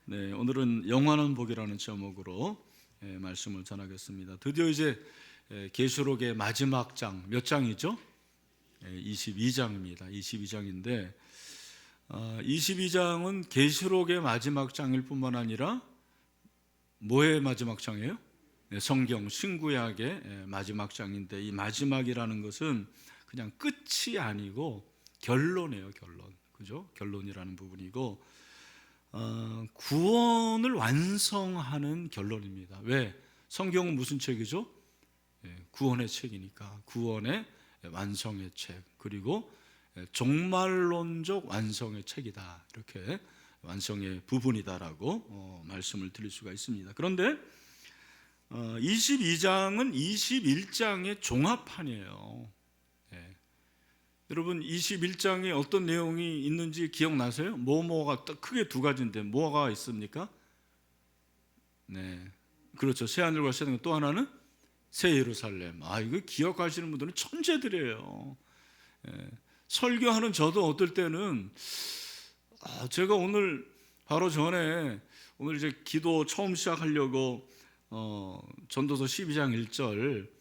네, 오늘은 영원한 복이라는 제목으로 말씀을 전하겠습니다. 드디어 이제 계시록의 마지막 장, 몇 장이죠? 22장입니다. 22장인데 22장은 계시록의 마지막 장일 뿐만 아니라 뭐의 마지막 장이에요? 성경 신구약의 마지막 장인데, 이 마지막이라는 것은 그냥 끝이 아니고 결론이에요. 결론. 그죠? 결론이라는 부분이고 구원을 완성하는 결론입니다. 왜? 성경은 무슨 책이죠? 구원의 책이니까 구원의 완성의 책, 그리고 종말론적 완성의 책이다, 이렇게 완성의 부분이다라고 말씀을 드릴 수가 있습니다. 그런데 22장은 21장의 종합판이에요. 여러분, 21장에 어떤 내용이 있는지 기억나세요? 뭐가 크게 두 가지인데 뭐가 있습니까? 네, 그렇죠. 새 하늘과 새 땅, 또 하나는 새 예루살렘. 이거 기억하시는 분들은 천재들이에요. 설교하는 저도 어떨 때는 제가 오늘 바로 전에 오늘 이제 기도 처음 시작하려고 전도서 12장 1절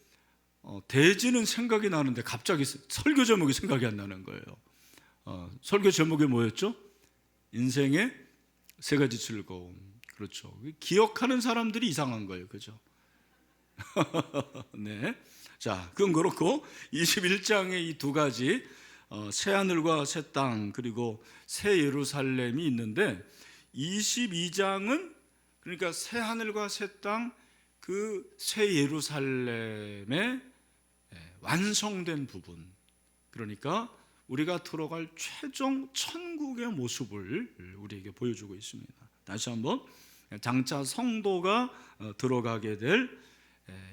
대지는 생각이 나는데 갑자기 설교 제목이 생각이 안 나는 거예요. 설교 제목이 뭐였죠? 인생의 세 가지 즐거움. 그렇죠. 기억하는 사람들이 이상한 거예요. 그죠? 네. 자, 그건 그렇고 21장의 이 두 가지 새 하늘과 새 땅, 그리고 새 예루살렘이 있는데, 22장은 그러니까 새 하늘과 새 땅, 그 새 예루살렘의 완성된 부분, 그러니까 우리가 들어갈 최종 천국의 모습을 우리에게 보여주고 있습니다. 다시 한번, 장차 성도가 들어가게 될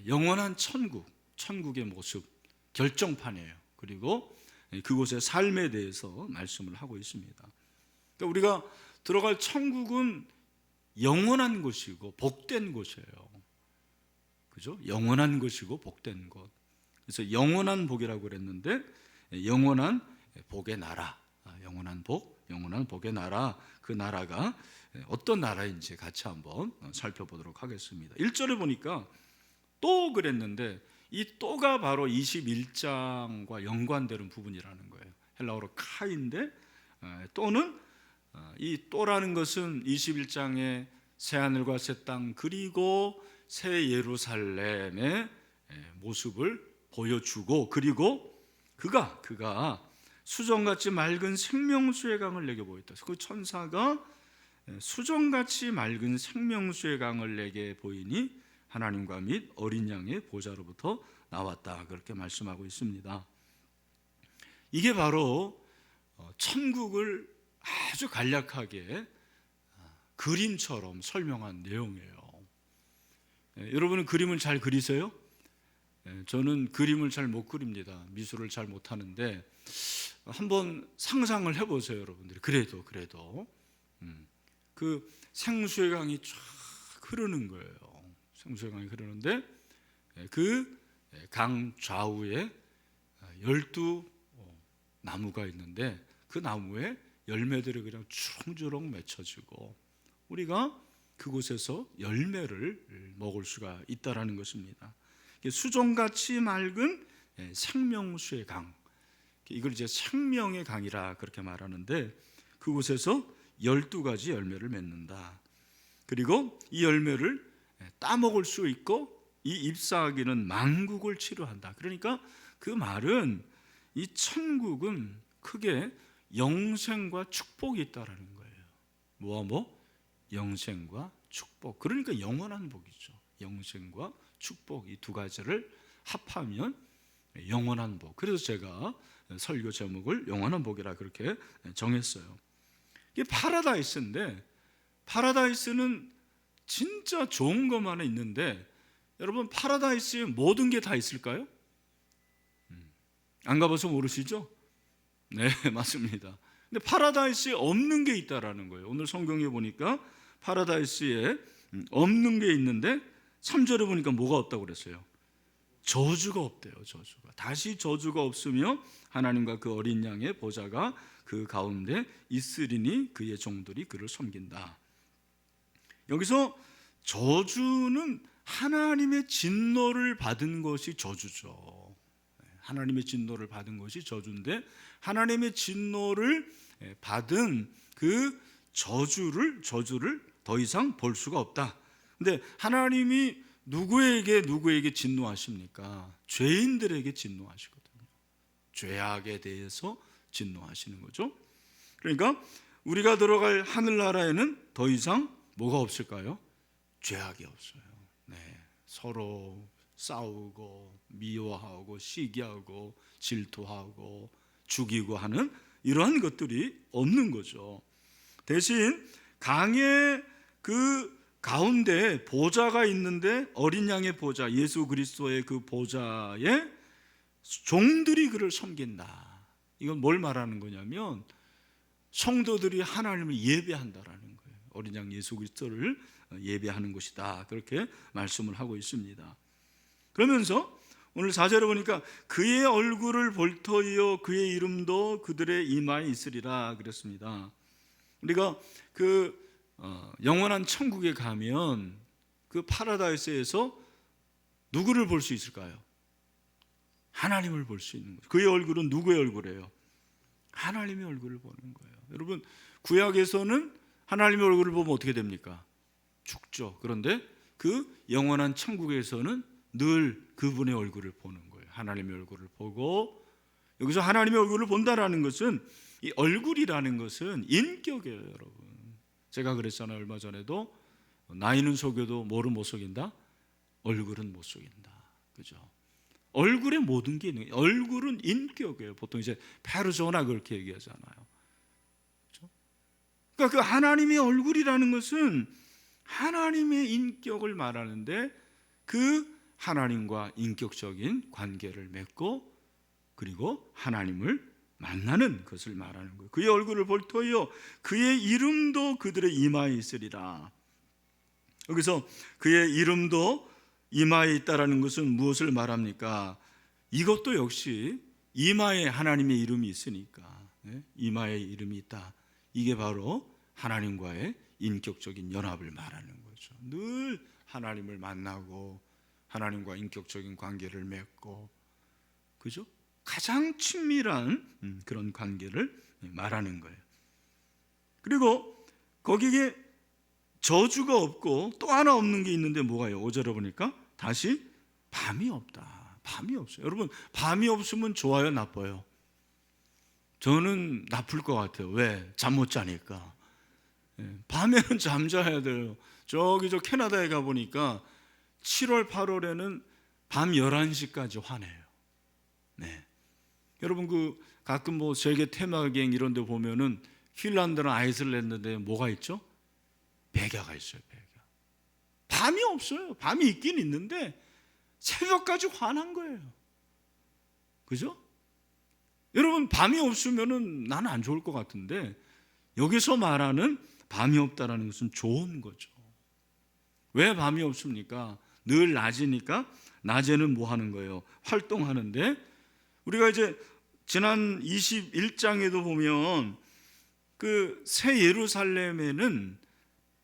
영원한 천국, 천국의 모습, 결정판이에요. 그리고 그곳의 삶에 대해서 말씀을 하고 있습니다. 그러니까 우리가 들어갈 천국은 영원한 곳이고 복된 곳이에요. 그죠? 영원한 것이고 복된 것. 그래서 영원한 복이라고 그랬는데, 영원한 복의 나라, 영원한 복, 영원한 복의 나라, 그 나라가 어떤 나라인지 같이 한번 살펴보도록 하겠습니다. 1절에 보니까 또 그랬는데, 이 또가 바로 21장과 연관되는 부분이라는 거예요. 헬라어로 카인데, 또는 이 또라는 것은 21장의 새 하늘과 새 땅, 그리고 새 예루살렘의 모습을 보여주고, 그리고 그가 수정같이 맑은 생명수의 강을 내게 보였다. 그 천사가 수정같이 맑은 생명수의 강을 내게 보이니 하나님과 및 어린 양의 보좌로부터 나왔다, 그렇게 말씀하고 있습니다. 이게 바로 천국을 아주 간략하게 그림처럼 설명한 내용이에요. 여러분은 그림을 잘 그리세요? 저는 그림을 잘 못 그립니다. 미술을 잘 못하는데 한번 상상을 해보세요, 여러분들이. 그래도 그 생수의 강이 쫙 흐르는 거예요. 생수의 강이 흐르는데 그 강 좌우에 12 나무가 있는데, 그 나무에 열매들이 그냥 주렁주렁 맺혀지고 우리가 그곳에서 열매를 먹을 수가 있다라는 것입니다. 수정같이 맑은 생명수의 강, 이걸 이제 생명의 강이라 그렇게 말하는데, 그곳에서 12가지 열매를 맺는다. 그리고 이 열매를 따먹을 수 있고 이 잎사귀는 만국을 치료한다. 그러니까 그 말은 이 천국은 크게 영생과 축복이 있다라는 거예요. 뭐와 뭐? 영생과 축복. 그러니까 영원한 복이죠. 영생과 축복, 이 두 가지를 합하면 영원한 복. 그래서 제가 설교 제목을 영원한 복이라 그렇게 정했어요. 이게 파라다이스인데, 파라다이스는 진짜 좋은 것만 있는데, 여러분, 파라다이스에 모든 게 다 있을까요? 안 가봐서 모르시죠? 네, 맞습니다. 근데 파라다이스에 없는 게 있다라는 거예요. 오늘 성경에 보니까 파라다이스에 없는 게 있는데, 3절에 보니까 뭐가 없다고 그랬어요? 저주가 없대요. 저주가. 다시 저주가 없으며 하나님과 그 어린 양의 보좌가 그 가운데 있으리니 그의 종들이 그를 섬긴다. 여기서 저주는 하나님의 진노를 받은 것이 저주죠. 하나님의 진노를 받은 것이 저주인데, 하나님의 진노를 받은 그 저주를 더 이상 볼 수가 없다. 근데 하나님이 누구에게 진노하십니까? 죄인들에게 진노하시거든요. 죄악에 대해서 진노하시는 거죠. 그러니까 우리가 들어갈 하늘나라에는 더 이상 뭐가 없을까요? 죄악이 없어요. 네, 서로 싸우고 미워하고 시기하고 질투하고 죽이고 하는 이러한 것들이 없는 거죠. 대신 강의 그 가운데 보좌가 있는데, 어린 양의 보좌, 예수 그리스도의 그 보좌에 종들이 그를 섬긴다. 이건 뭘 말하는 거냐면 성도들이 하나님을 예배한다라는 거예요. 어린 양 예수 그리스도를 예배하는 것이다, 그렇게 말씀을 하고 있습니다. 그러면서 오늘 4절에 보니까 그의 얼굴을 볼 터이요 그의 이름도 그들의 이마에 있으리라 그랬습니다. 우리가 그 영원한 천국에 가면 그 파라다이스에서 누구를 볼 수 있을까요? 하나님을 볼 수 있는 거죠. 그의 얼굴은 누구의 얼굴이에요? 하나님의 얼굴을 보는 거예요. 여러분, 구약에서는 하나님의 얼굴을 보면 어떻게 됩니까? 죽죠. 그런데 그 영원한 천국에서는 늘 그분의 얼굴을 보는 거예요. 하나님의 얼굴을 보고, 여기서 하나님의 얼굴을 본다라는 것은, 이 얼굴이라는 것은 인격이에요, 여러분. 제가 그랬잖아요, 얼마 전에도. 나이는 속여도 뭐를 못 속인다? 얼굴은 못 속인다. 그죠? 얼굴에 모든 게 있는 거예요. 얼굴은 인격이에요. 보통 이제 페르소나 그렇게 얘기하잖아요. 그렇죠? 그러니까 그 하나님의 얼굴이라는 것은 하나님의 인격을 말하는데, 그 하나님과 인격적인 관계를 맺고 그리고 하나님을 만나는 것을 말하는 거예요. 그의 얼굴을 볼 터이요 그의 이름도 그들의 이마에 있으리라. 여기서 그의 이름도 이마에 있다라는 것은 무엇을 말합니까? 이것도 역시 이마에 하나님의 이름이 있으니까, 이마에 이름이 있다. 이게 바로 하나님과의 인격적인 연합을 말하는 거죠. 늘 하나님을 만나고 하나님과 인격적인 관계를 맺고, 그죠? 가장 친밀한 그런 관계를 말하는 거예요. 그리고 거기에 저주가 없고 또 하나 없는 게 있는데 뭐가요? 5절에 보니까 다시 밤이 없다. 밤이 없어요. 여러분, 밤이 없으면 좋아요, 나빠요? 저는 나쁠 것 같아요. 왜? 잠 못 자니까. 밤에는 잠자야 돼요. 저기 저 캐나다에 가보니까 7월 8월에는 밤 11시까지 화내요. 네. 여러분, 그 가끔 뭐 세계 테마기행 이런 데 보면은 핀란드나 아이슬란드에 뭐가 있죠? 백야가 있어요. 백야. 밤이 없어요. 밤이 있긴 있는데 새벽까지 화난 거예요. 그죠? 여러분, 밤이 없으면은 나는 안 좋을 것 같은데, 여기서 말하는 밤이 없다라는 것은 좋은 거죠. 왜 밤이 없습니까? 늘 낮이니까. 낮에는 뭐 하는 거예요? 활동하는데, 우리가 이제 지난 21장에도 보면 그 새 예루살렘에는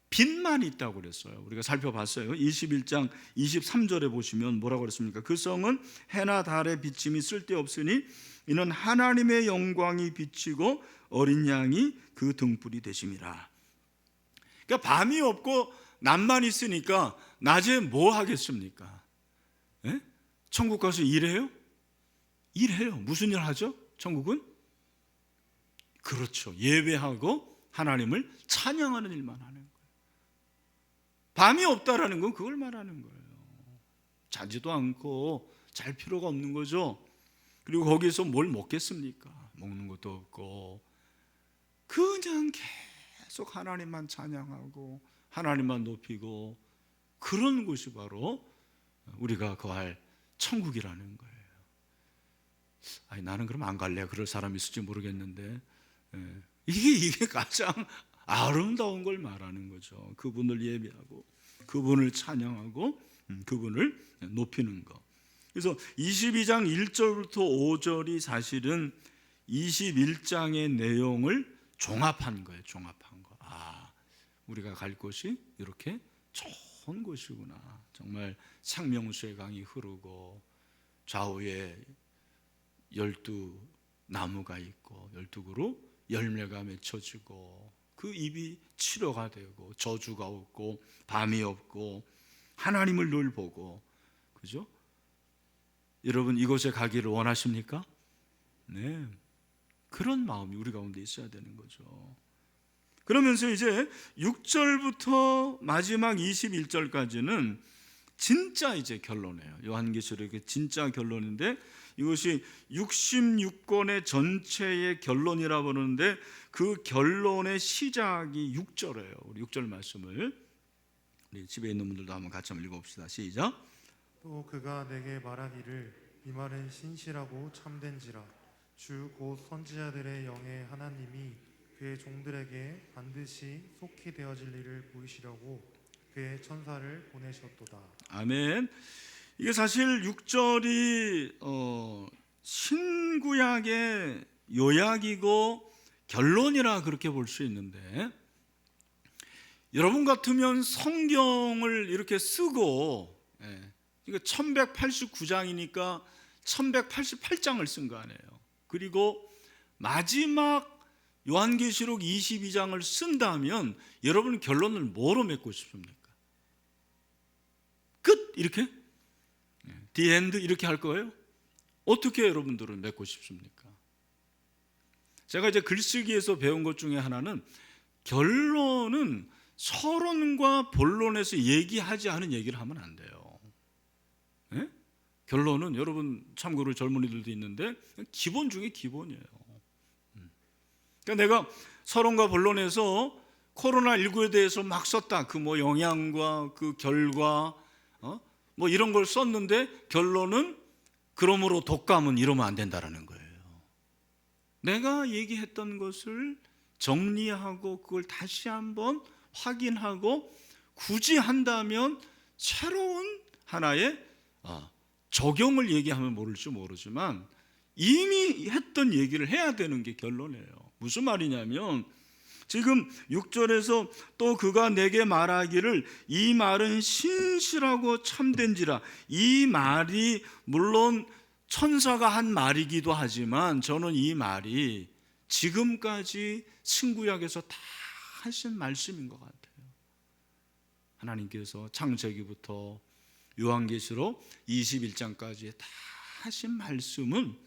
빛만 있다고 그랬어요. 우리가 살펴봤어요. 21장 23절에 보시면 뭐라고 그랬습니까? 그 성은 해나 달의 비침이 쓸데없으니 이는 하나님의 영광이 비치고 어린 양이 그 등불이 되심이라. 그러니까 밤이 없고 낮만 있으니까 낮에 뭐 하겠습니까? 예? 천국 가서 일해요? 일해요. 무슨 일 하죠? 천국은? 그렇죠. 예배하고 하나님을 찬양하는 일만 하는 거예요. 밤이 없다라는 건 그걸 말하는 거예요. 자지도 않고 잘 필요가 없는 거죠. 그리고 거기서 뭘 먹겠습니까? 먹는 것도 없고 그냥 계속 하나님만 찬양하고 하나님만 높이고, 그런 곳이 바로 우리가 거할 천국이라는 거예요. 아니, 나는 그럼 안 갈래. 그럴 사람이 있을지 모르겠는데, 이게 가장 아름다운 걸 말하는 거죠. 그분을 예배하고 그분을 찬양하고 그분을 높이는 것. 그래서 22장 1절부터 5절이 사실은 21장의 내용을 종합한 거예요. 종합한 거. 우리가 갈 곳이 이렇게 좋은 곳이구나. 정말 생명수의 강이 흐르고 좌우에 12 나무가 있고 12그루 열매가 맺혀지고 그 잎이 치료가 되고 저주가 없고 밤이 없고 하나님을 늘 보고, 그죠? 여러분 이곳에 가기를 원하십니까? 네, 그런 마음이 우리 가운데 있어야 되는 거죠. 그러면서 이제 6절부터 마지막 21절까지는 진짜 이제 결론이에요. 요한계시록의 진짜 결론인데 이것이 66권의 전체의 결론이라 부르는데 그 결론의 시작이 6절이에요. 우리 6절 말씀을 우리 집에 있는 분들도 한번 같이 한번 읽어봅시다. 시작. 또 그가 내게 말하기를 이 말은 신실하고 참된지라 주 곧 선지자들의 영의 하나님이 그의 종들에게 반드시 속히 되어질 일을 보이시려고 그의 천사를 보내셨도다. 아멘. 이게 사실 6절이 신구약의 요약이고 결론이라 그렇게 볼 수 있는데, 여러분 같으면 성경을 이렇게 쓰고, 이거 1189장이니까 1188장을 쓴 거 아니에요. 그리고 마지막 요한계시록 22장을 쓴다면 여러분 결론을 뭐로 맺고 싶습니까? 끝! 이렇게? The end 이렇게 할 거예요? 어떻게 여러분들은 맺고 싶습니까? 제가 이제 글쓰기에서 배운 것 중에 하나는 결론은 서론과 본론에서 얘기하지 않은 얘기를 하면 안 돼요. 네? 결론은 여러분 참고로 젊은이들도 있는데 기본 중에 기본이에요. 그러니까 내가 서론과 본론에서 코로나19에 대해서 막 썼다. 그 뭐 영향과 그 결과 뭐 이런 걸 썼는데 결론은 그러므로 독감은 이러면 안 된다라는 거예요. 내가 얘기했던 것을 정리하고 그걸 다시 한번 확인하고 굳이 한다면 새로운 하나의 적용을 얘기하면 모를지 모르지만 이미 했던 얘기를 해야 되는 게 결론이에요. 무슨 말이냐면 지금 6절에서 또 그가 내게 말하기를 이 말은 신실하고 참된지라, 이 말이 물론 천사가 한 말이기도 하지만 저는 이 말이 지금까지 신구약에서 다 하신 말씀인 것 같아요. 하나님께서 창세기부터 요한계시록 21장까지 다 하신 말씀은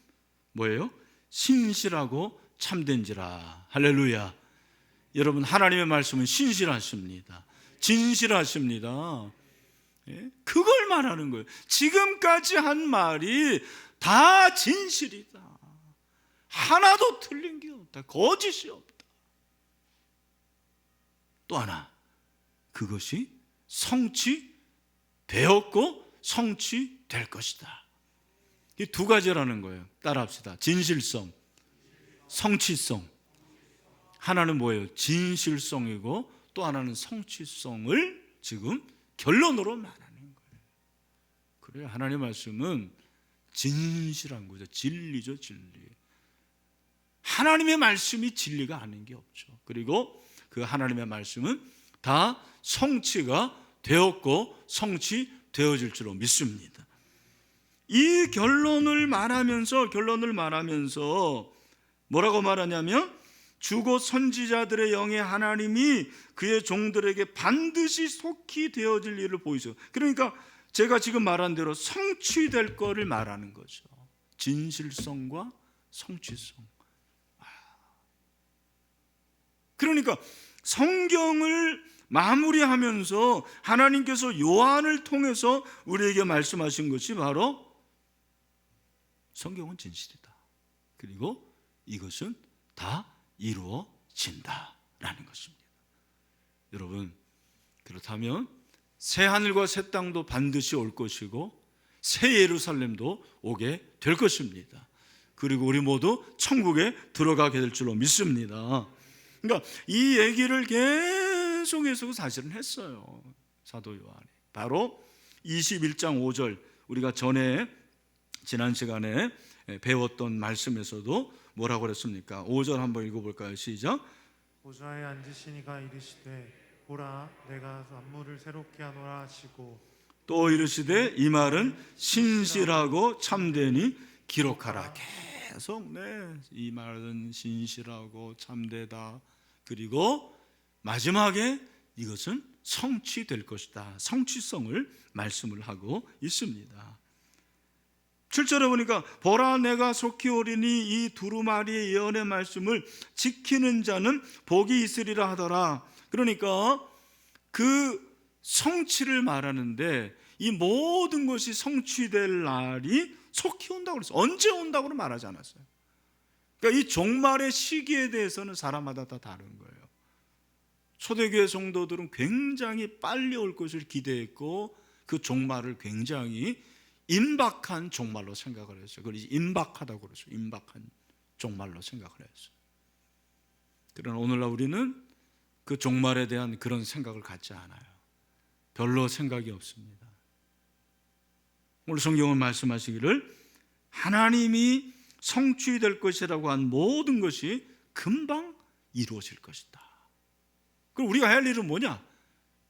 뭐예요? 신실하고 참된지라. 할렐루야. 여러분 하나님의 말씀은 신실하십니다. 진실하십니다. 그걸 말하는 거예요. 지금까지 한 말이 다 진실이다. 하나도 틀린 게 없다. 거짓이 없다. 또 하나, 그것이 성취되었고 성취될 것이다. 이 두 가지라는 거예요. 따라합시다. 진실성, 성취성. 하나는 뭐예요? 진실성이고 또 하나는 성취성을 지금 결론으로 말하는 거예요. 그래요. 하나님의 말씀은 진실한 거죠. 진리죠, 진리. 하나님의 말씀이 진리가 아닌 게 없죠. 그리고 그 하나님의 말씀은 다 성취가 되었고 성취되어질 줄로 믿습니다. 이 결론을 말하면서 뭐라고 말하냐면 주고 선지자들의 영의 하나님이 그의 종들에게 반드시 속히 되어질 일을 보이죠. 그러니까 제가 지금 말한 대로 성취될 거를 말하는 거죠. 진실성과 성취성. 그러니까 성경을 마무리하면서 하나님께서 요한을 통해서 우리에게 말씀하신 것이 바로 성경은 진실이다. 그리고 이것은 다 이루어진다라는 것입니다. 여러분, 그렇다면 새 하늘과 새 땅도 반드시 올 것이고 새 예루살렘도 오게 될 것입니다. 그리고 우리 모두 천국에 들어가게 될 줄로 믿습니다. 그러니까 이 얘기를 계속해서 사실은 했어요. 사도 요한이. 바로 21장 5절 우리가 전에 지난 시간에 배웠던 말씀에서도 뭐라고 그랬습니까? 5절 한번 읽어볼까요? 시작. 보좌에 앉으신 이가 이르시되 보라 내가 만물을 새롭게 하노라 하시고 또 이르시되 이 말은 신실하고 참되니 기록하라. 계속 이 말은 신실하고 참되다. 그리고 마지막에 이것은 성취될 것이다. 성취성을 말씀을 하고 있습니다. 7절에 보니까 보라 내가 속히 오리니 이 두루마리의 예언의 말씀을 지키는 자는 복이 있으리라 하더라. 그러니까 그 성취를 말하는데 이 모든 것이 성취될 날이 속히 온다고 그랬어요. 언제 온다고는 말하지 않았어요. 그러니까 이 종말의 시기에 대해서는 사람마다 다 다른 거예요. 초대교회 성도들은 굉장히 빨리 올 것을 기대했고 그 종말을 굉장히 임박한 종말로 생각을 했어요. 그래서 임박하다고 그러죠. 임박한 종말로 생각을 했어요. 그러나 오늘날 우리는 그 종말에 대한 그런 생각을 갖지 않아요. 별로 생각이 없습니다. 오늘 성경은 말씀하시기를 하나님이 성취될 것이라고 한 모든 것이 금방 이루어질 것이다. 그럼 우리가 해야 할 일은 뭐냐?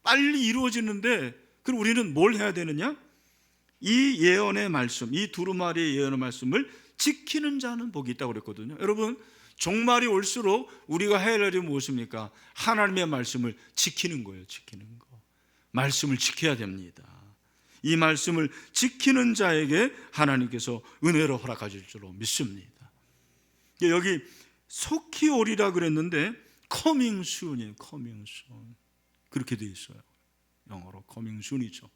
빨리 이루어지는데 그럼 우리는 뭘 해야 되느냐? 이 예언의 말씀, 이 두루마리의 예언의 말씀을 지키는 자는 복이 있다고 그랬거든요. 여러분, 종말이 올수록 우리가 해야 할 일이 무엇입니까? 하나님의 말씀을 지키는 거예요. 지키는 거. 말씀을 지켜야 됩니다. 이 말씀을 지키는 자에게 하나님께서 은혜로 허락하실 줄로 믿습니다. 여기 속히 오리라 그랬는데 coming soon이에요. coming soon. 그렇게 돼 있어요. 영어로 coming soon이죠.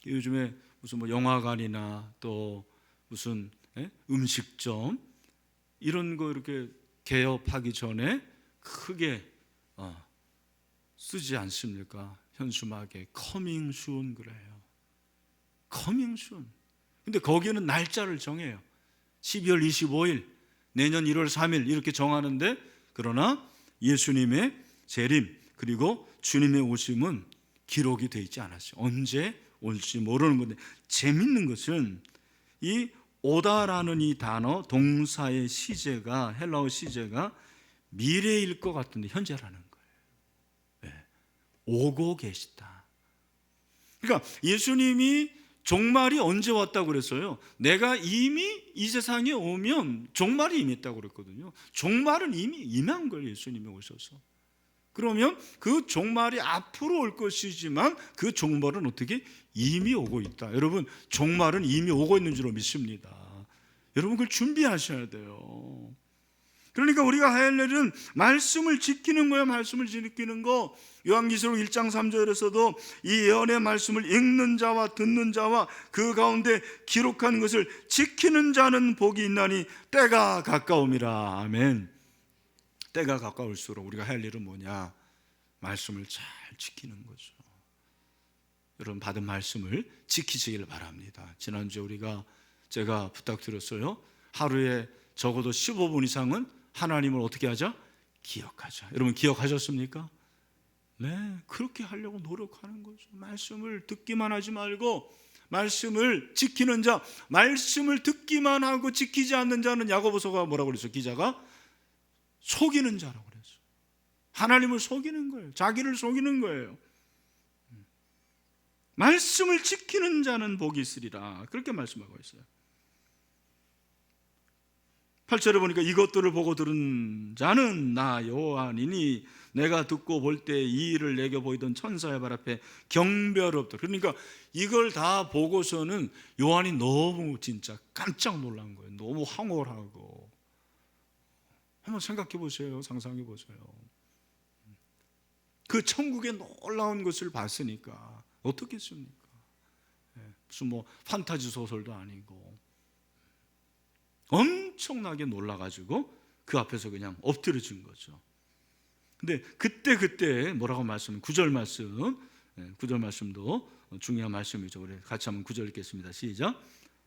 요즘에 무슨 뭐 영화관이나 또 무슨 음식점 이런 거 이렇게 개업하기 전에 크게 쓰지 않습니까? 현수막에 coming soon 그래요. coming soon. 근데 거기는 날짜를 정해요. 12월 25일, 내년 1월 3일 이렇게 정하는데 그러나 예수님의 재림 그리고 주님의 오심은 기록이 되어 있지 않았어요. 언제 올지 모르는 건데 재밌는 것은 이 오다라는 이 단어 동사의 시제가 헬라어 시제가 미래일 것 같은데 현재라는 거예요. 네. 오고 계시다. 그러니까 예수님이 종말이 언제 왔다고 그랬어요? 내가 이미 이 세상에 오면 종말이 임했다고 그랬거든요. 종말은 이미 임한 거예요. 예수님이 오셔서. 그러면 그 종말이 앞으로 올 것이지만 그 종말은 어떻게 이미 오고 있다. 여러분, 종말은 이미 오고 있는 줄로 믿습니다. 여러분, 그걸 준비하셔야 돼요. 그러니까 우리가 해야 할 일은 말씀을 지키는 거예요. 말씀을 지키는 거. 요한계시록 1장 3절에서도 이 예언의 말씀을 읽는 자와 듣는 자와 그 가운데 기록한 것을 지키는 자는 복이 있나니 때가 가까움이라. 아멘. 때가 가까울수록 우리가 할 일은 뭐냐? 말씀을 잘 지키는 거죠. 여러분, 받은 말씀을 지키시길 바랍니다. 지난주에 제가 부탁드렸어요. 하루에 적어도 15분 이상은 하나님을 어떻게 하자? 기억하자. 여러분, 기억하셨습니까? 네, 그렇게 하려고 노력하는 거죠. 말씀을 듣기만 하지 말고 말씀을 지키는 자, 말씀을 듣기만 하고 지키지 않는 자는 야고보서가 뭐라고 그랬어요? 기자가 속이는 자라고 그랬어요. 하나님을 속이는 거예요. 자기를 속이는 거예요. 말씀을 지키는 자는 복이 있으리라. 그렇게 말씀하고 있어요. 8절에 보니까 이것들을 보고 들은 자는 나 요한이니 내가 듣고 볼 때 이 일을 내게 보이던 천사의 발 앞에 경배하옵다. 그러니까 이걸 다 보고서는 요한이 너무 진짜 깜짝 놀란 거예요. 너무 황홀하고. 한번 생각해 보세요. 상상해 보세요. 그 천국의 놀라운 것을 봤으니까 어떻겠습니까? 무슨 뭐 판타지 소설도 아니고 엄청나게 놀라가지고 그 앞에서 그냥 엎드려진 거죠. 근데 그때 뭐라고 말씀? 9절 말씀, 9절 말씀도 중요한 말씀이죠. 우리 같이 한번 9절 읽겠습니다. 시작.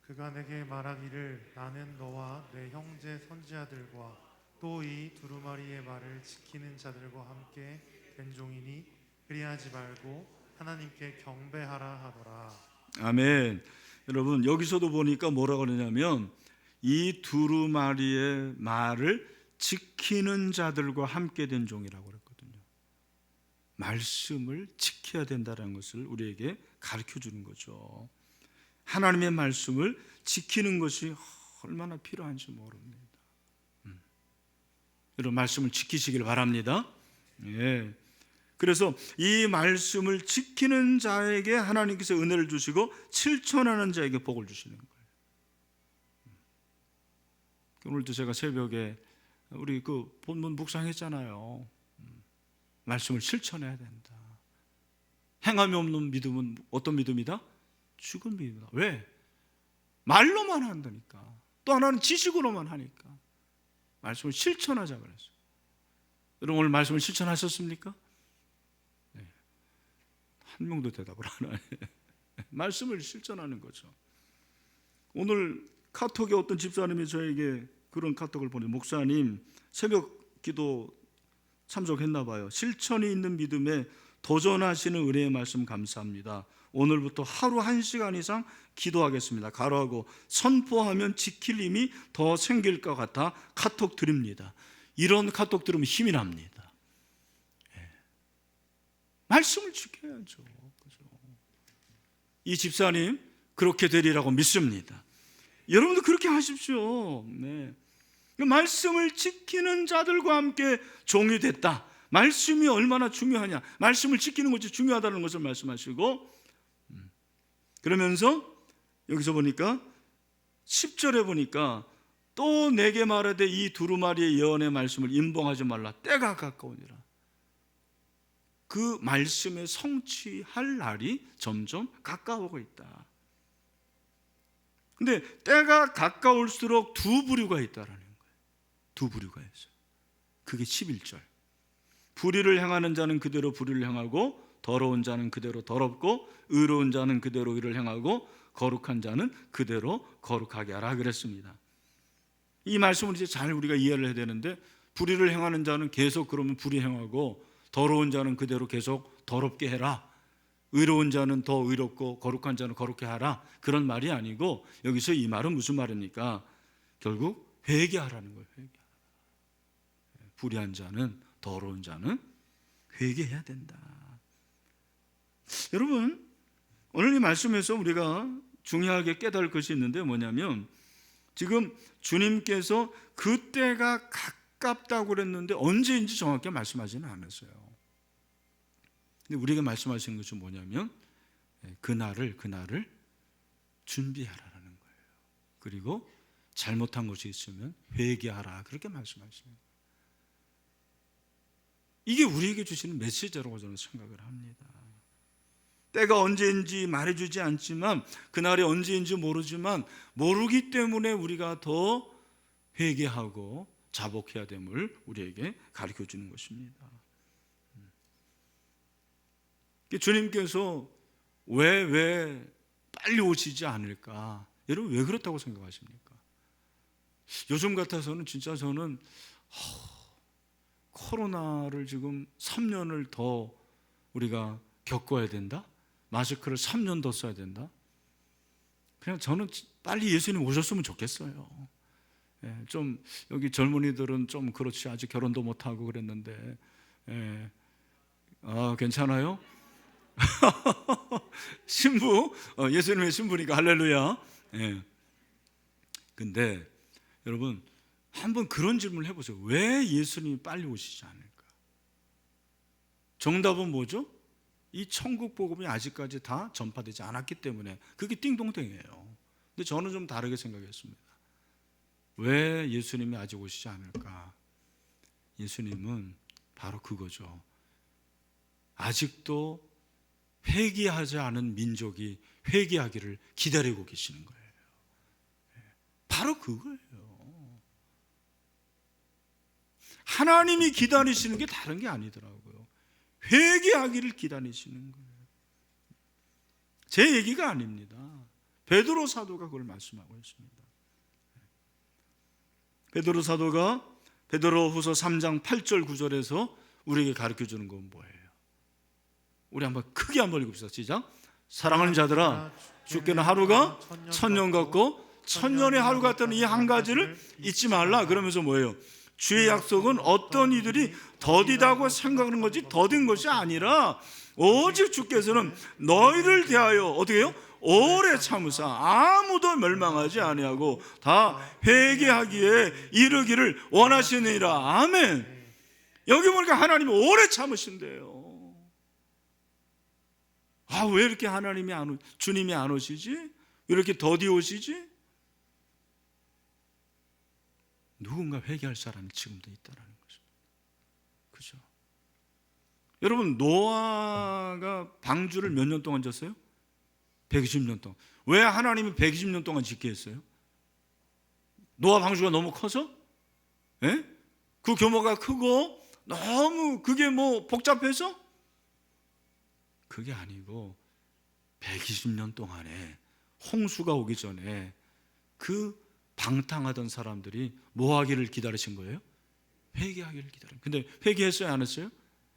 그가 내게 말하기를 나는 너와 내 형제 선지자들과 또 이 두루마리의 말을 지키는 자들과 함께 된 종이니 그리하지 말고 하나님께 경배하라 하더라. 아멘. 여러분, 여기서도 보니까 뭐라고 그러냐면 이 두루마리의 말을 지키는 자들과 함께 된 종이라고 그랬거든요. 말씀을 지켜야 된다는 것을 우리에게 가르쳐 주는 거죠. 하나님의 말씀을 지키는 것이 얼마나 필요한지 모릅니다. 여러분 말씀을 지키시길 바랍니다. 예. 그래서 이 말씀을 지키는 자에게 하나님께서 은혜를 주시고 실천하는 자에게 복을 주시는 거예요. 오늘도 제가 새벽에 우리 그 본문 묵상했잖아요. 말씀을 실천해야 된다. 행함이 없는 믿음은 어떤 믿음이다? 죽은 믿음이다. 왜? 말로만 한다니까. 또 하나는 지식으로만 하니까. 말씀을 실천하자 그랬어요. 여러분 오늘 말씀을 실천하셨습니까? 네. 한 명도 대답을 안 하네. 말씀을 실천하는 거죠. 오늘 카톡에 어떤 집사님이 저에게 그런 카톡을 보내. 목사님 새벽 기도 참석했나 봐요. 실천이 있는 믿음에 도전하시는 은혜의 말씀 감사합니다. 오늘부터 하루 1시간 이상 기도하겠습니다. 가로하고 선포하면 지킬 힘이 더 생길 것 같아 카톡 드립니다. 이런 카톡 들으면 힘이 납니다. 네. 말씀을 지켜야죠. 그죠? 이 집사님 그렇게 되리라고 믿습니다. 여러분도 그렇게 하십시오. 네. 말씀을 지키는 자들과 함께 종이 됐다. 말씀이 얼마나 중요하냐. 말씀을 지키는 것이 중요하다는 것을 말씀하시고 그러면서 여기서 보니까 10절에 보니까 또 내게 말하되 이 두루마리의 예언의 말씀을 임봉하지 말라. 때가 가까우니라. 그 말씀의 성취할 날이 점점 가까워오고 있다. 근데 때가 가까울수록 두 부류가 있다라는 거예요. 두 부류가 있어요. 그게 11절. 불의를 행하는 자는 그대로 불의를 행하고 더러운 자는 그대로 더럽고 의로운 자는 그대로 의를 행하고 거룩한 자는 그대로 거룩하게 하라 그랬습니다. 이 말씀을 이제 잘 우리가 이해를 해야 되는데 불의를 행하는 자는 계속 그러면 불의 행하고 더러운 자는 그대로 계속 더럽게 해라. 의로운 자는 더 의롭고 거룩한 자는 거룩해 하라. 그런 말이 아니고 여기서 이 말은 무슨 말입니까? 결국 회개하라는 거예요. 회개하라. 불의한 자는 더러운 자는 회개해야 된다. 여러분 오늘 이 말씀에서 우리가 중요하게 깨달을 것이 있는데 뭐냐면 지금 주님께서 그때가 가깝다고 그랬는데 언제인지 정확히 말씀하지는 않았어요. 근데 우리가 말씀하시는 것이 뭐냐면 그날을 준비하라는 거예요. 그리고 잘못한 것이 있으면 회개하라 그렇게 말씀하시는 거예요. 이게 우리에게 주시는 메시지라고 저는 생각을 합니다. 때가 언제인지 말해주지 않지만 그날이 언제인지 모르지만 모르기 때문에 우리가 더 회개하고 자복해야 됨을 우리에게 가르쳐주는 것입니다. 주님께서 왜 빨리 오시지 않을까? 여러분 왜 그렇다고 생각하십니까? 요즘 같아서는 진짜 저는 코로나를 지금 3년을 더 우리가 겪어야 된다? 마스크를 3년 더 써야 된다? 그냥 저는 빨리 예수님 오셨으면 좋겠어요. 좀 여기 젊은이들은 좀 그렇지 아직 결혼도 못하고 그랬는데 괜찮아요? 신부 예수님의 신부니까 할렐루야. 근데 여러분 한번 그런 질문을 해보세요. 왜 예수님이 빨리 오시지 않을까? 정답은 뭐죠? 이 천국 복음이 아직까지 다 전파되지 않았기 때문에 그게 띵동댕이에요. 근데 저는 좀 다르게 생각했습니다. 왜 예수님이 아직 오시지 않을까? 예수님은 바로 그거죠. 아직도 회개하지 않은 민족이 회개하기를 기다리고 계시는 거예요. 바로 그거예요. 하나님이 기다리시는 게 다른 게 아니더라고요. 회개하기를 기다리시는 거예요. 제 얘기가 아닙니다. 베드로 사도가 그걸 말씀하고 있습니다. 베드로 사도가 베드로후서 3장 8절 9절에서 우리에게 가르쳐주는 건 뭐예요? 우리 한번 크게 한번 읽읍시다. 시작. 사랑하는 자들아 주께는 하루가 천년 같고 천년의 하루 같다는 이 한 가지를 잊지 말라. 그러면서 뭐예요? 주의 약속은 어떤 이들이 더디다고 생각하는 거지 더딘 것이 아니라 오직 주께서는 너희를 대하여 어떻게 해요? 오래 참으사 아무도 멸망하지 아니하고 다 회개하기에 이르기를 원하시느니라. 아멘. 여기 보니까 하나님이 오래 참으신대요. 왜 이렇게 하나님이 주님이 안 오시지? 왜 이렇게 더디 오시지? 누군가 회개할 사람이 지금도 있다는 거죠. 그죠? 여러분, 노아가 방주를 몇 년 동안 졌어요? 120년 동안. 왜 하나님이 120년 동안 짓게 했어요? 노아 방주가 너무 커서? 예? 그 규모가 크고 너무 그게 복잡해서? 그게 아니고 120년 동안에 홍수가 오기 전에 그 방탕하던 사람들이 뭐 하기를 기다리신 거예요? 회개하기를 기다린. 근데 회개했어요? 안 했어요?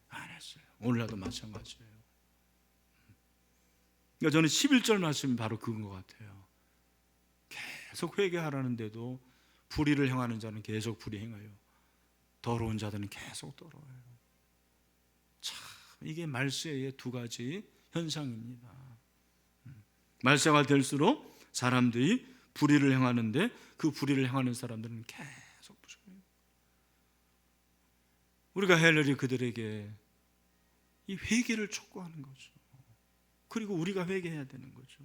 안 했어요. 오늘날도 마찬가지예요. 그러니까 저는 11절 말씀이 바로 그건 것 같아요. 계속 회개하라는데도 불의를 행하는 자는 계속 불의 행하여 더러운 자들은 계속 더러워요. 참 이게 말세의 두 가지 현상입니다. 말세가 될수록 사람들이 불의를 행하는데 그 불의를 행하는 사람들은 계속 부정해요. 우리가 할 일이 그들에게 이 회개를 촉구하는 거죠. 그리고 우리가 회개해야 되는 거죠.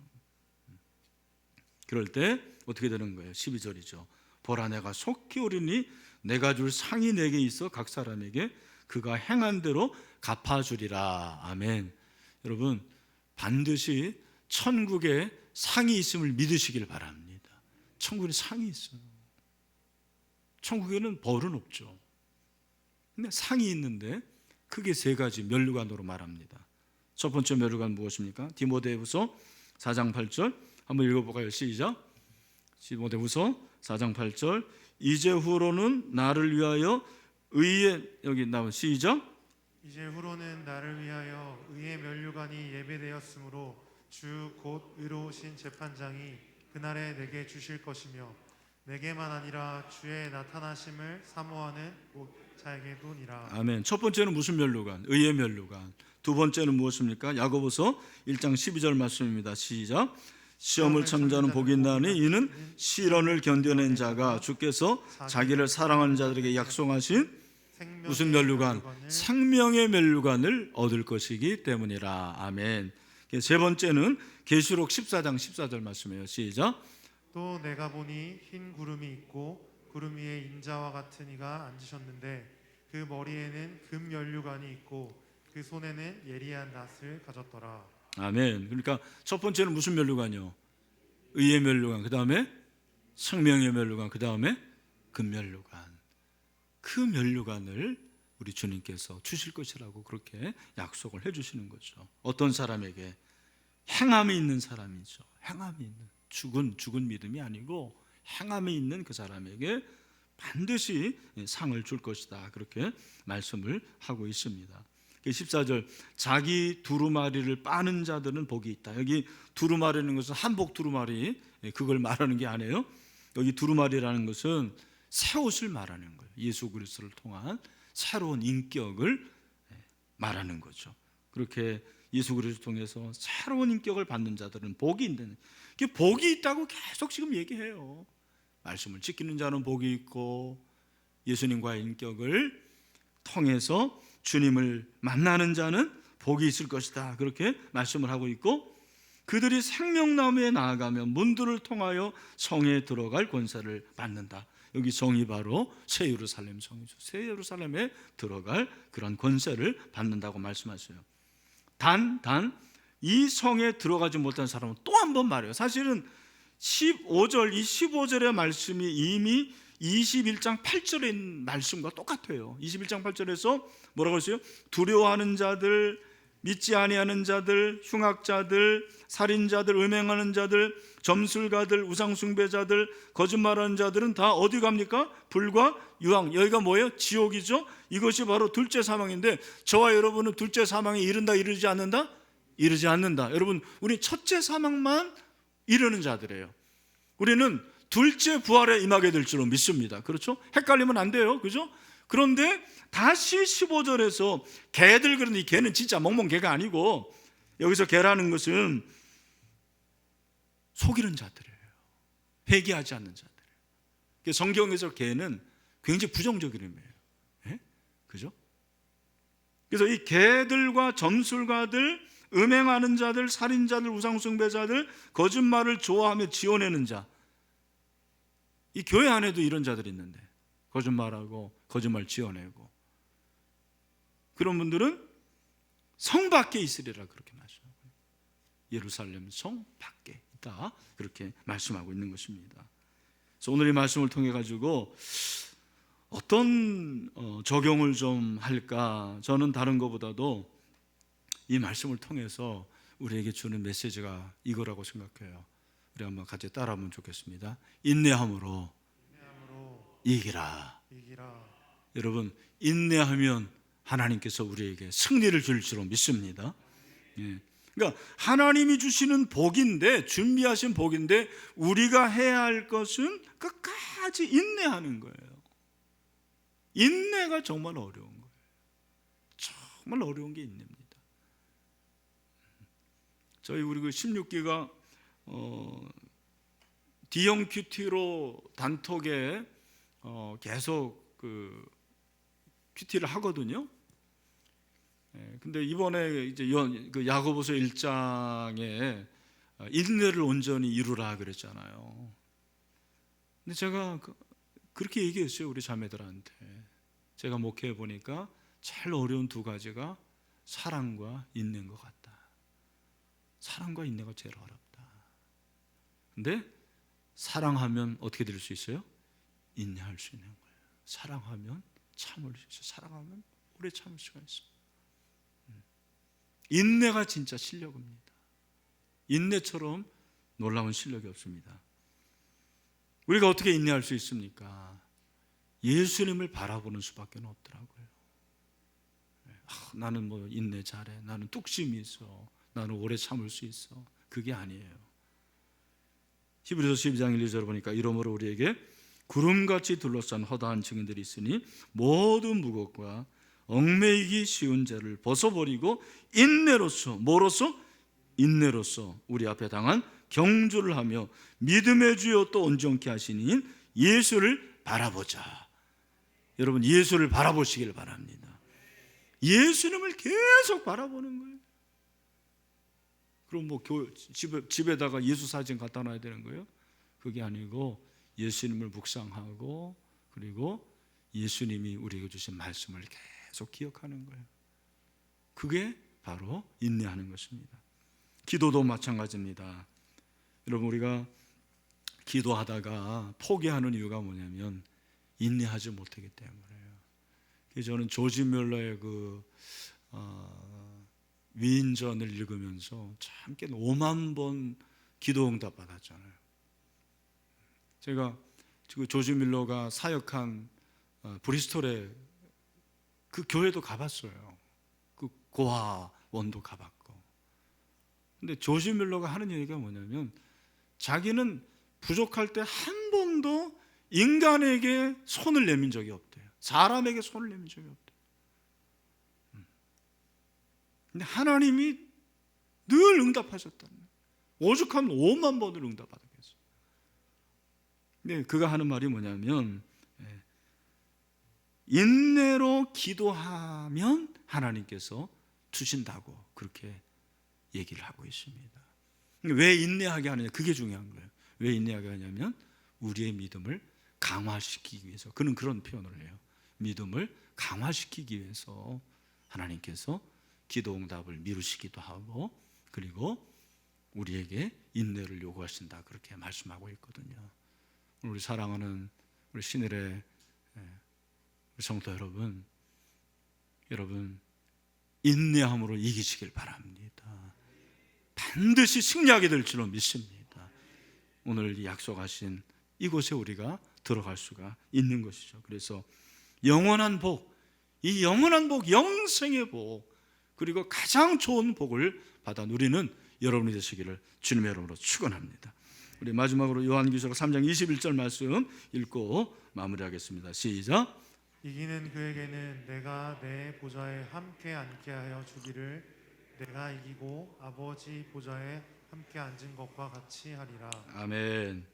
그럴 때 어떻게 되는 거예요? 12절이죠. 보라 내가 속히 오리니 내가 줄 상이 내게 있어 각 사람에게 그가 행한 대로 갚아주리라. 아멘. 여러분 반드시 천국에 상이 있음을 믿으시길 바랍니다. 천국에 상이 있어요. 천국에는 벌은 없죠. 근데 상이 있는데 크게 세 가지 면류관으로 말합니다. 첫 번째 면류관 무엇입니까? 디모데후서 4장 8절 한번 읽어볼까요? 시작. 디모데후서 4장 8절 이제후로는 나를 위하여 의의 여기 나온 시작. 이제후로는 나를 위하여 의의 면류관이 예배되었으므로 주 곧 의로우신 재판장이 그날에 내게 주실 것이며 내게만 아니라 주의 나타나심을 사모하는 자에게도니라. 아멘. 첫 번째는 무슨 면류관? 의의 면류관. 두 번째는 무엇입니까? 야고보서 1장 12절 말씀입니다. 시작. 시험을 참는 자는 복이 있나니 이는 시련을 견뎌낸 자가 주께서 자기를 사랑하는 자들에게 약속하신 무슨 면류관? 생명의 면류관을 얻을 것이기 때문이라. 아멘. 세 번째는 계시록 14장 14절 말씀이에요. 시작. 또 내가 보니 흰 구름이 있고 구름 위에 인자와 같은 이가 앉으셨는데 그 머리에는 금 면류관이 있고 그 손에는 예리한 낫을 가졌더라. 아멘. 그러니까 첫 번째는 무슨 면류관이요? 의의 면류관. 그 다음에 생명의 면류관. 그 다음에 금 면류관. 그 면류관을 우리 주님께서 주실 것이라고 그렇게 약속을 해주시는 거죠. 어떤 사람에게? 행함이 있는 사람이죠. 행함이 있는 죽은 믿음이 아니고 행함이 있는 그 사람에게 반드시 상을 줄 것이다. 그렇게 말씀을 하고 있습니다. 14절 자기 두루마리를 빠는 자들은 복이 있다. 여기 두루마리라는 것은 한복 두루마리 그걸 말하는 게 아니에요. 여기 두루마리라는 것은 새 옷을 말하는 거예요. 예수 그리스도를 통한 새로운 인격을 말하는 거죠. 그렇게 예수 그리스도를 통해서 새로운 인격을 받는 자들은 복이 있는, 복이 있다고 계속 지금 얘기해요. 말씀을 지키는 자는 복이 있고 예수님과의 인격을 통해서 주님을 만나는 자는 복이 있을 것이다. 그렇게 말씀을 하고 있고 그들이 생명나무에 나아가면 문들을 통하여 성에 들어갈 권세를 받는다. 여기 성이 바로 새 예루살렘 성이죠. 새 예루살렘에 들어갈 그런 권세를 받는다고 말씀하셔요. 단 이 성에 들어가지 못한 사람은 또 한 번 말해요. 사실은 15절 이 15절의 말씀이 이미 21장 8절의 말씀과 똑같아요. 21장 8절에서 뭐라고 했어요? 두려워하는 자들, 믿지 아니하는 자들, 흉악자들, 살인자들, 음행하는 자들, 점술가들, 우상숭배자들, 거짓말하는 자들은 다 어디 갑니까? 불과 유황. 여기가 뭐예요? 지옥이죠. 이것이 바로 둘째 사망인데 저와 여러분은 둘째 사망에 이른다 이르지 않는다? 이르지 않는다. 여러분 우리 첫째 사망만 이르는 자들이에요. 우리는 둘째 부활에 임하게 될 줄로 믿습니다. 그렇죠? 헷갈리면 안 돼요. 그죠? 그런데 다시 15절에서 개들, 그런데 이 개는 진짜 멍멍 개가 아니고 여기서 개라는 것은 속이는 자들이에요. 회개하지 않는 자들. 성경에서 개는 굉장히 부정적인 의미예요. 예? 그죠? 그래서 이 개들과 점술가들, 음행하는 자들, 살인자들, 우상숭배자들, 거짓말을 좋아하며 지어내는 자, 이 교회 안에도 이런 자들이 있는데 거짓말하고 거짓말 지어내고, 그런 분들은 성 밖에 있으리라 그렇게 말씀하고요. 예루살렘 성 밖에 있다 그렇게 말씀하고 있는 것입니다. 그래서 오늘 이 말씀을 통해 가지고 어떤 적용을 좀 할까? 저는 다른 것보다도 이 말씀을 통해서 우리에게 주는 메시지가 이거라고 생각해요. 우리 한번 같이 따라하면 좋겠습니다. 인내함으로 이기라. 여러분, 인내하면 하나님께서 우리에게 승리를 줄 줄로 믿습니다. 예. 그러니까 하나님이 주시는 복인데, 준비하신 복인데, 우리가 해야 할 것은 끝까지 인내하는 거예요. 인내가 정말 어려운 거예요. 정말 어려운 게 인내입니다. 저희 우리 그 16기가 D형 큐티로 단톡에 계속 그 큐티를 하거든요. 근데 이번에 이제 그 야고보서 1장에 인내를 온전히 이루라 그랬잖아요. 근데 제가 그렇게 얘기했어요, 우리 자매들한테. 제가 목회해 보니까 제일 어려운 두 가지가 사랑과 인내인 것 같다. 사랑과 인내가 제일 어렵다. 근데 사랑하면 어떻게 될 수 있어요? 인내할 수 있는 거예요. 사랑하면 참을 수 있어요. 사랑하면 오래 참을 수가 있어요. 인내가 진짜 실력입니다. 인내처럼 놀라운 실력이 없습니다. 우리가 어떻게 인내할 수 있습니까? 예수님을 바라보는 수밖에 없더라고요. 나는 뭐 인내 잘해, 나는 뚝심이 있어, 나는 오래 참을 수 있어. 그게 아니에요. 히브리서 12장 1, 2절을 보니까 이러므로 우리에게 구름같이 둘러싼 허다한 증인들이 있으니 모든 무겁과 얽매이기 쉬운 죄를 벗어버리고 인내로서, 뭐로서? 인내로서 우리 앞에 당한 경주를 하며 믿음의 주여 또 온전케 하시니 예수를 바라보자. 여러분, 예수를 바라보시길 바랍니다. 예수님을 계속 바라보는 거예요. 그럼 뭐 집에다가 예수 사진 갖다 놔야 되는 거예요? 그게 아니고 예수님을 묵상하고, 그리고 예수님이 우리에게 주신 말씀을 계속 기억하는 거예요. 그게 바로 인내하는 것입니다. 기도도 마찬가지입니다. 여러분, 우리가 기도하다가 포기하는 이유가 뭐냐면 인내하지 못하기 때문에요. 저는 조지 뮬러의 그 위인전을 읽으면서 참 5만 번 기도 응답 받았잖아요. 제가 그 조지 뮬러가 사역한 브리스톨에 그 교회도 가봤어요. 그 고아원도 가봤고. 근데 조지 뮬러가 하는 얘기가 뭐냐면 자기는 부족할 때 한 번도 인간에게 손을 내민 적이 없대요. 사람에게 손을 내민 적이 없대요. 근데 하나님이 늘 응답하셨다는 거예요. 오죽하면 5만 번을 응답받았겠어요. 근데 그가 하는 말이 뭐냐면 인내로 기도하면 하나님께서 주신다고 그렇게 얘기를 하고 있습니다. 왜 인내하게 하느냐, 그게 중요한 거예요. 왜 인내하게 하냐면 우리의 믿음을 강화시키기 위해서. 그는 그런 표현을 해요. 믿음을 강화시키기 위해서 하나님께서 기도 응답을 미루시기도 하고, 그리고 우리에게 인내를 요구하신다 그렇게 말씀하고 있거든요. 우리 사랑하는 우리 신일의 우리 성도 여러분, 인내함으로 이기시길 바랍니다. 반드시 승리하게 될 줄로 믿습니다. 오늘 약속하신 이곳에 우리가 들어갈 수가 있는 것이죠. 그래서 영원한 복, 이 영원한 복, 영생의 복, 그리고 가장 좋은 복을 받아 누리는 여러분이 되시기를 주님의 이름으로 축원합니다. 우리 마지막으로 요한계시록 3장 21절 말씀 읽고 마무리하겠습니다. 시작. 이기는 그에게는 내가 내 보좌에 함께 앉게 하여 주기를 내가 이기고 아버지 보좌에 함께 앉은 것과 같이 하리라. 아멘.